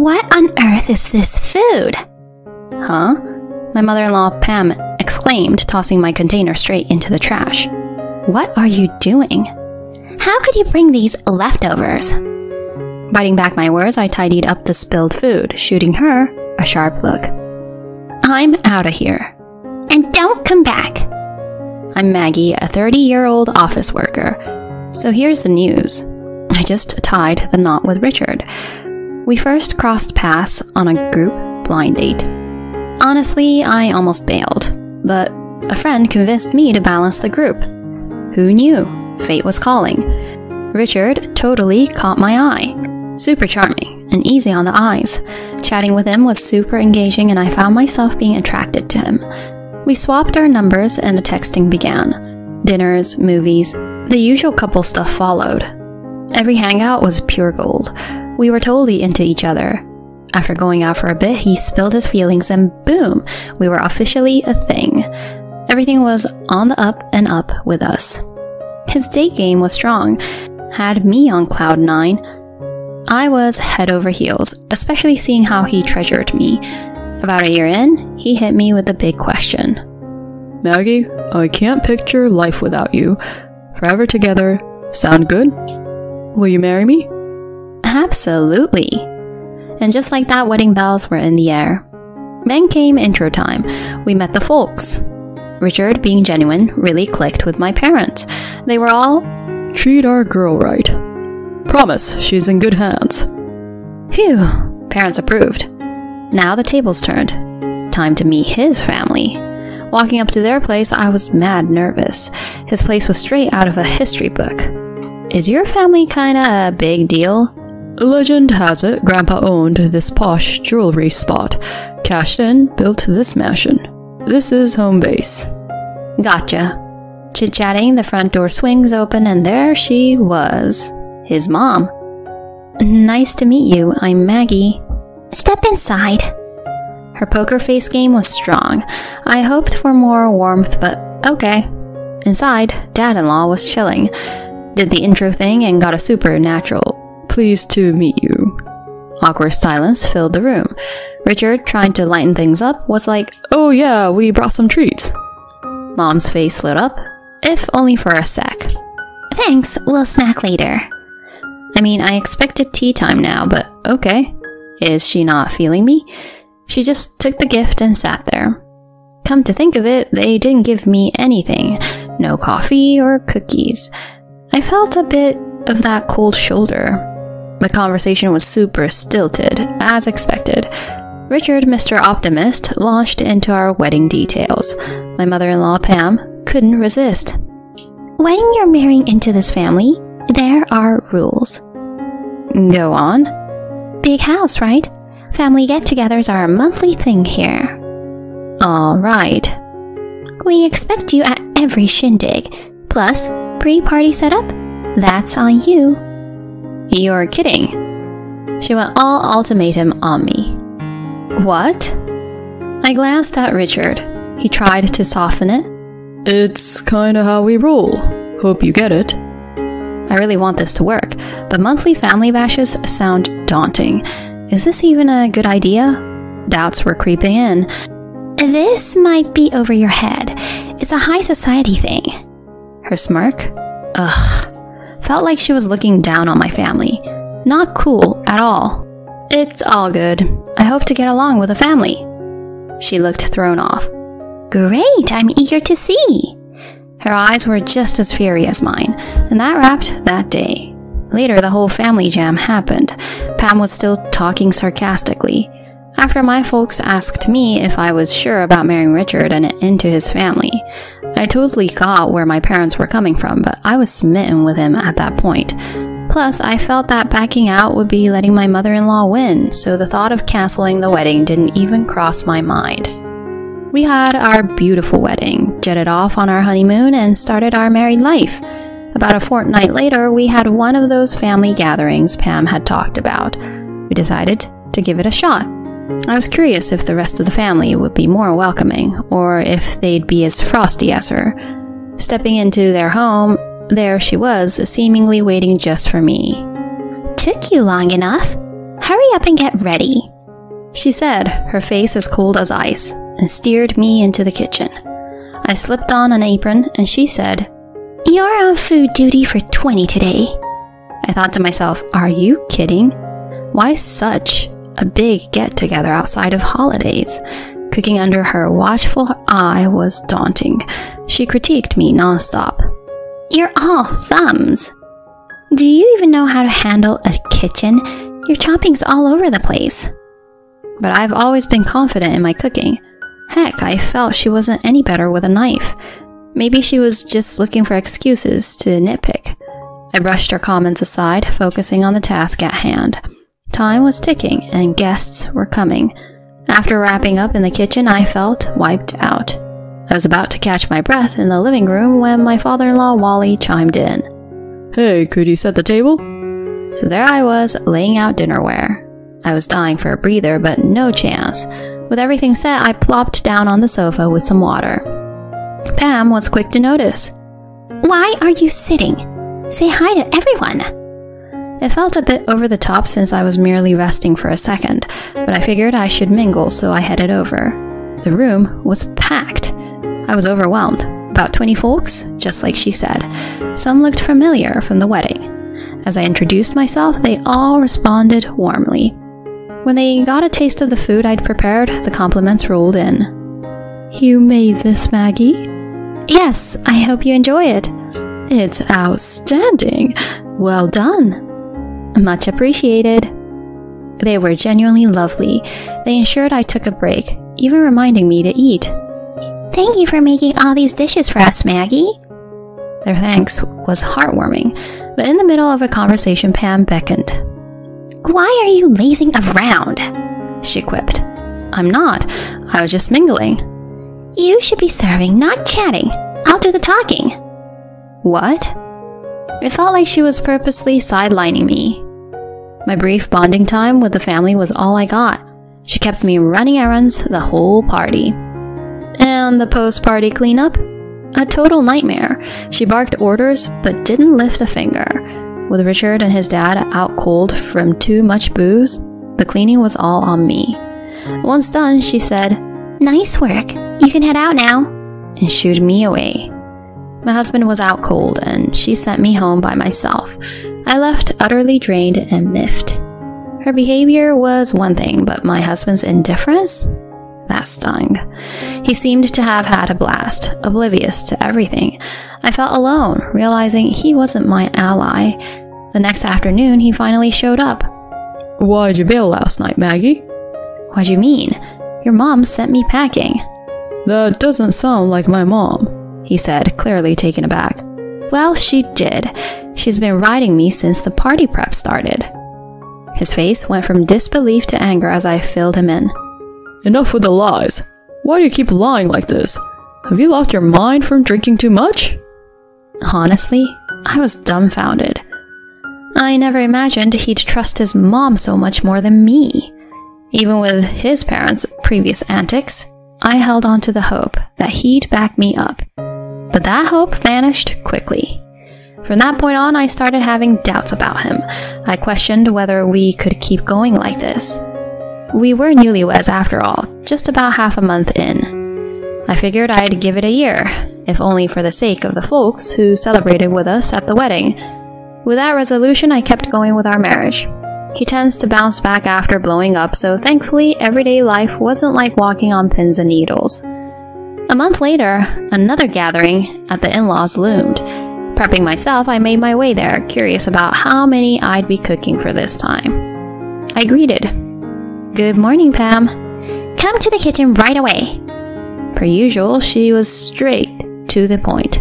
What on earth is this food? Huh? My mother-in-law, Pam, exclaimed, tossing my container straight into the trash. What are you doing? How could you bring these leftovers? Biting back my words, I tidied up the spilled food, shooting her a sharp look. I'm out of here. And don't come back. I'm Maggie, a 30-year-old office worker. So here's the news. I just tied the knot with Richard. We first crossed paths on a group blind date. Honestly, I almost bailed, but a friend convinced me to balance the group. Who knew? Fate was calling. Richard totally caught my eye. Super charming and easy on the eyes. Chatting with him was super engaging and I found myself being attracted to him. We swapped our numbers and the texting began. Dinners, movies, the usual couple stuff followed. Every hangout was pure gold. We were totally into each other. After going out for a bit, he spilled his feelings and boom, we were officially a thing. Everything was on the up and up with us. His date game was strong, had me on cloud 9. I was head over heels, especially seeing how he treasured me. About a year in, he hit me with the big question. Maggie, I can't picture life without you. Forever together. Sound good? Will you marry me? Absolutely. And just like that, wedding bells were in the air. Then came intro time. We met the folks. Richard, being genuine, really clicked with my parents. They were all, treat our girl right. Promise, she's in good hands. Phew, parents approved. Now the tables turned. Time to meet his family. Walking up to their place, I was mad nervous. His place was straight out of a history book. Is your family kinda a big deal? Legend has it Grandpa owned this posh jewelry spot. Cashed in, built this mansion. This is home base. Gotcha. Chit-chatting, the front door swings open and there she was. His mom. Nice to meet you, I'm Maggie. Step inside. Her poker face game was strong. I hoped for more warmth, but okay. Inside, Dad-in-law was chilling. Did the intro thing and got a supernatural pleased to meet you. Awkward silence filled the room. Richard, trying to lighten things up, was like, oh yeah, we brought some treats. Mom's face lit up, if only for a sec. Thanks, we'll snack later. I mean, I expected tea time now, but okay. Is she not feeling me? She just took the gift and sat there. Come to think of it, they didn't give me anything. No coffee or cookies. I felt a bit of that cold shoulder. The conversation was super stilted, as expected. Richard, Mr. Optimist, launched into our wedding details. My mother-in-law, Pam, couldn't resist. When you're marrying into this family, there are rules. Go on. Big house, right? Family get-togethers are a monthly thing here. All right. We expect you at every shindig. Plus, pre-party setup? That's on you. You're kidding. She went all ultimatum on me. What? I glanced at Richard. He tried to soften it. It's kinda how we roll. Hope you get it. I really want this to work, but monthly family bashes sound daunting. Is this even a good idea? Doubts were creeping in. This might be over your head. It's a high society thing. Her smirk? Ugh. Felt like she was looking down on my family. Not cool at all. It's all good. I hope to get along with the family. She looked thrown off. Great, I'm eager to see. Her eyes were just as fiery as mine, and that wrapped that day. Later, the whole family jam happened. Pam was still talking sarcastically. After my folks asked me if I was sure about marrying Richard and into his family, I totally got where my parents were coming from, but I was smitten with him at that point. Plus, I felt that backing out would be letting my mother-in-law win, so the thought of canceling the wedding didn't even cross my mind. We had our beautiful wedding, jetted off on our honeymoon, and started our married life. About a fortnight later, we had one of those family gatherings Pam had talked about. We decided to give it a shot. I was curious if the rest of the family would be more welcoming, or if they'd be as frosty as her. Stepping into their home, there she was, seemingly waiting just for me. Took you long enough. Hurry up and get ready, she said, her face as cold as ice, and steered me into the kitchen. I slipped on an apron, and she said, You're on food duty for 20 today. I thought to myself, are you kidding? Why such a big get-together outside of holidays? Cooking under her watchful eye was daunting. She critiqued me nonstop. You're all thumbs. Do you even know how to handle a kitchen? Your chopping's all over the place. But I've always been confident in my cooking. Heck, I felt she wasn't any better with a knife. Maybe she was just looking for excuses to nitpick. I brushed her comments aside, focusing on the task at hand. Time was ticking, and guests were coming. After wrapping up in the kitchen, I felt wiped out. I was about to catch my breath in the living room when my father-in-law Wally chimed in. Hey, could you set the table? So there I was, laying out dinnerware. I was dying for a breather, but no chance. With everything set, I plopped down on the sofa with some water. Pam was quick to notice. Why are you sitting? Say hi to everyone. It felt a bit over the top since I was merely resting for a second, but I figured I should mingle, so I headed over. The room was packed. I was overwhelmed. About 20 folks, just like she said. Some looked familiar from the wedding. As I introduced myself, they all responded warmly. When they got a taste of the food I'd prepared, the compliments rolled in. You made this, Maggie? Yes, I hope you enjoy it. It's outstanding. Well done. Much appreciated. They were genuinely lovely. They ensured I took a break, even reminding me to eat. Thank you for making all these dishes for us, Maggie. Their thanks was heartwarming, but in the middle of a conversation, Pam beckoned. Why are you lazing around? She quipped. I'm not. I was just mingling. You should be serving, not chatting. I'll do the talking. What? It felt like she was purposely sidelining me. My brief bonding time with the family was all I got. She kept me running errands the whole party. And the post-party cleanup? A total nightmare. She barked orders, but didn't lift a finger. With Richard and his dad out cold from too much booze, the cleaning was all on me. Once done, she said, Nice work. You can head out now. And shooed me away. My husband was out cold, and she sent me home by myself. I left utterly drained and miffed. Her behavior was one thing, but my husband's indifference? That stung. He seemed to have had a blast, oblivious to everything. I felt alone, realizing he wasn't my ally. The next afternoon, he finally showed up. Why'd you bail last night, Maggie? What'd you mean? Your mom sent me packing. That doesn't sound like my mom, he said, clearly taken aback. Well, she did. She's been riding me since the party prep started. His face went from disbelief to anger as I filled him in. Enough with the lies. Why do you keep lying like this? Have you lost your mind from drinking too much? Honestly, I was dumbfounded. I never imagined he'd trust his mom so much more than me. Even with his parents' previous antics, I held on to the hope that he'd back me up. But that hope vanished quickly. From that point on, I started having doubts about him. I questioned whether we could keep going like this. We were newlyweds after all, just about half a month in. I figured I'd give it a year, if only for the sake of the folks who celebrated with us at the wedding. With that resolution, I kept going with our marriage. He tends to bounce back after blowing up, so thankfully everyday life wasn't like walking on pins and needles. A month later, another gathering at the in-laws loomed. Prepping myself, I made my way there, curious about how many I'd be cooking for this time. I greeted. Good morning, Pam. Come to the kitchen right away. Per usual, she was straight to the point.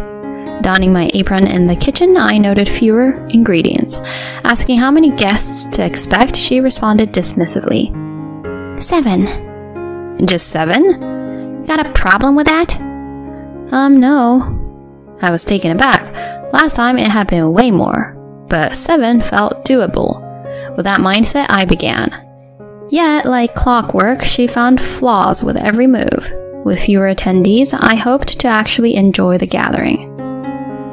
Donning my apron in the kitchen, I noted fewer ingredients. Asking how many guests to expect, she responded dismissively. 7. Just 7? Got a problem with that? No. I was taken aback. Last time it had been way more, but 7 felt doable. With that mindset, I began. Yet, like clockwork, she found flaws with every move. With fewer attendees, I hoped to actually enjoy the gathering.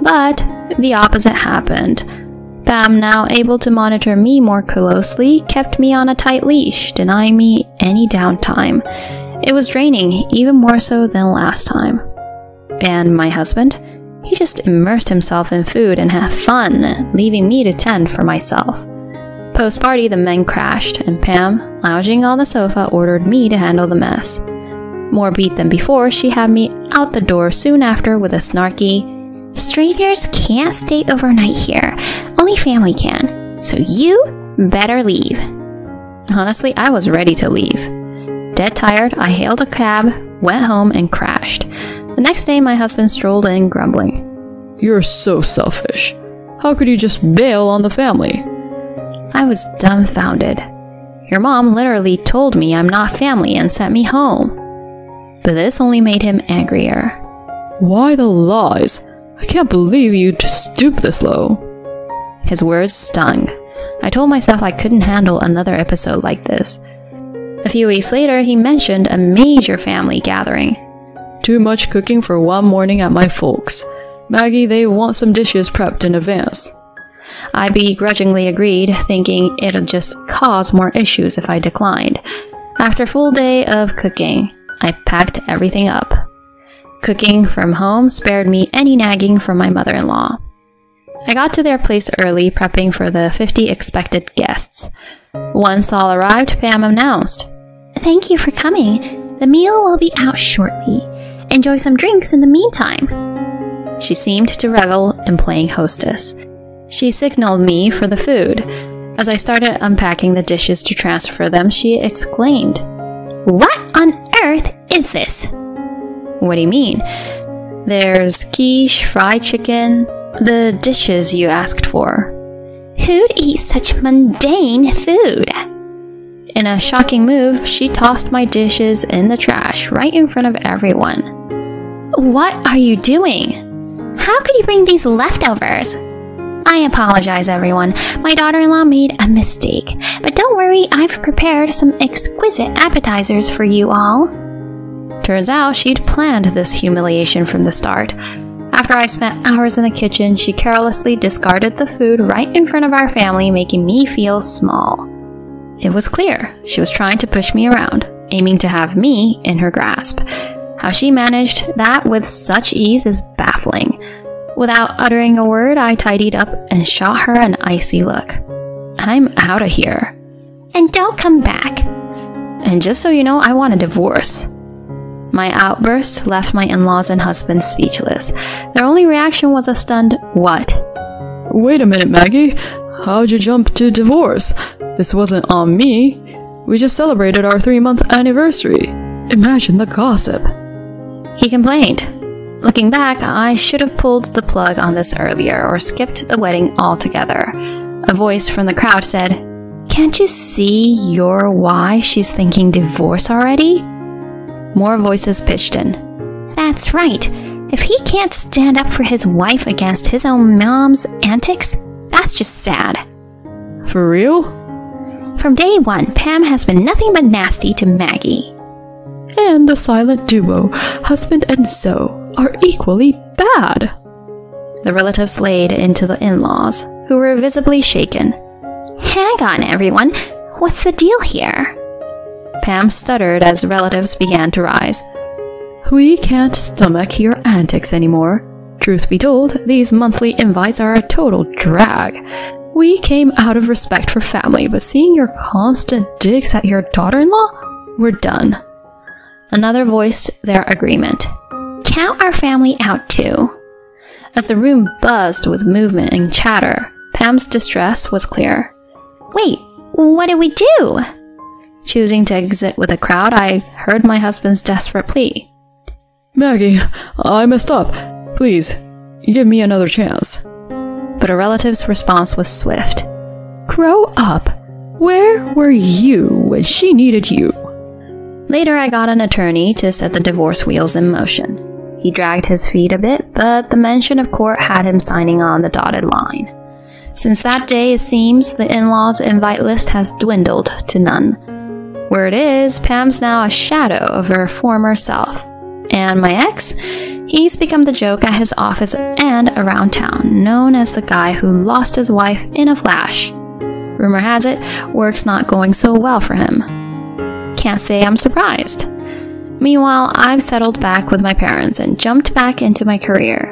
But the opposite happened. Pam, now able to monitor me more closely, kept me on a tight leash, denying me any downtime. It was draining, even more so than last time. And my husband? He just immersed himself in food and had fun, leaving me to tend for myself. Post-party, the men crashed, and Pam, lounging on the sofa, ordered me to handle the mess. More beat than before, she had me out the door soon after with a snarky, "Strangers can't stay overnight here. Only family can. So you better leave." Honestly, I was ready to leave. Dead tired, I hailed a cab, went home, and crashed. The next day, my husband strolled in, grumbling. "You're so selfish. How could you just bail on the family?" I was dumbfounded. Your mom literally told me I'm not family and sent me home. But this only made him angrier. "Why the lies? I can't believe you'd stoop this low." His words stung. I told myself I couldn't handle another episode like this. A few weeks later, he mentioned a major family gathering. "Too much cooking for one morning at my folks. Maggie, they want some dishes prepped in advance." I begrudgingly agreed, thinking it'd just cause more issues if I declined. After a full day of cooking, I packed everything up. Cooking from home spared me any nagging from my mother-in-law. I got to their place early, prepping for the 50 expected guests. Once all arrived, Pam announced, "Thank you for coming. The meal will be out shortly. Enjoy some drinks in the meantime." She seemed to revel in playing hostess. She signaled me for the food. As I started unpacking the dishes to transfer them, she exclaimed, "What on earth is this?" "What do you mean?" "There's quiche, fried chicken, the dishes you asked for." "Who'd eat such mundane food?" In a shocking move, she tossed my dishes in the trash right in front of everyone. "What are you doing? How could you bring these leftovers?" "I apologize, everyone. My daughter-in-law made a mistake. But don't worry, I've prepared some exquisite appetizers for you all." Turns out she'd planned this humiliation from the start. After I spent hours in the kitchen, she carelessly discarded the food right in front of our family, making me feel small. It was clear she was trying to push me around, aiming to have me in her grasp. How she managed that with such ease is baffling. Without uttering a word, I tidied up and shot her an icy look. "I'm out of here. And don't come back." And just so you know, I want a divorce." My outburst left my in-laws and husband speechless. Their only reaction was a stunned, "What?" "Wait a minute, Maggie. How'd you jump to divorce? This wasn't on me. We just celebrated our 3-month anniversary. Imagine the gossip." He complained. Looking back, I should have pulled the plug on this earlier or skipped the wedding altogether. A voice from the crowd said, "Can't you see why she's thinking divorce already?" More voices pitched in. "That's right. If he can't stand up for his wife against his own mom's antics, that's just sad." "For real?" "From day one, Pam has been nothing but nasty to Maggie." "And the silent duo, husband and so, are equally bad." The relatives laid into the in-laws, who were visibly shaken. "Hang on, everyone. What's the deal here?" Pam stuttered as relatives began to rise. "We can't stomach your antics anymore. Truth be told, these monthly invites are a total drag. We came out of respect for family, but seeing your constant digs at your daughter-in-law? We're done." Another voiced their agreement. "Count our family out too." As the room buzzed with movement and chatter, Pam's distress was clear. "Wait, what do we do?" Choosing to exit with the crowd, I heard my husband's desperate plea. "Maggie, I messed up. Please, give me another chance." But a relative's response was swift. "Grow up. Where were you when she needed you?" Later, I got an attorney to set the divorce wheels in motion. He dragged his feet a bit, but the mention of court had him signing on the dotted line. Since that day, it seems, the in-laws' invite list has dwindled to none. Word is, Pam's now a shadow of her former self. And my ex? He's become the joke at his office and around town, known as the guy who lost his wife in a flash. Rumor has it, work's not going so well for him. Can't say I'm surprised. Meanwhile, I've settled back with my parents and jumped back into my career.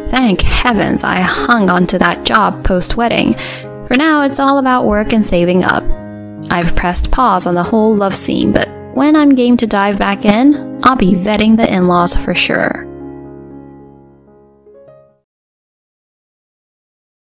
Thank heavens I hung onto that job post-wedding. For now, it's all about work and saving up. I've pressed pause on the whole love scene, but when I'm game to dive back in, I'll be vetting the in-laws for sure.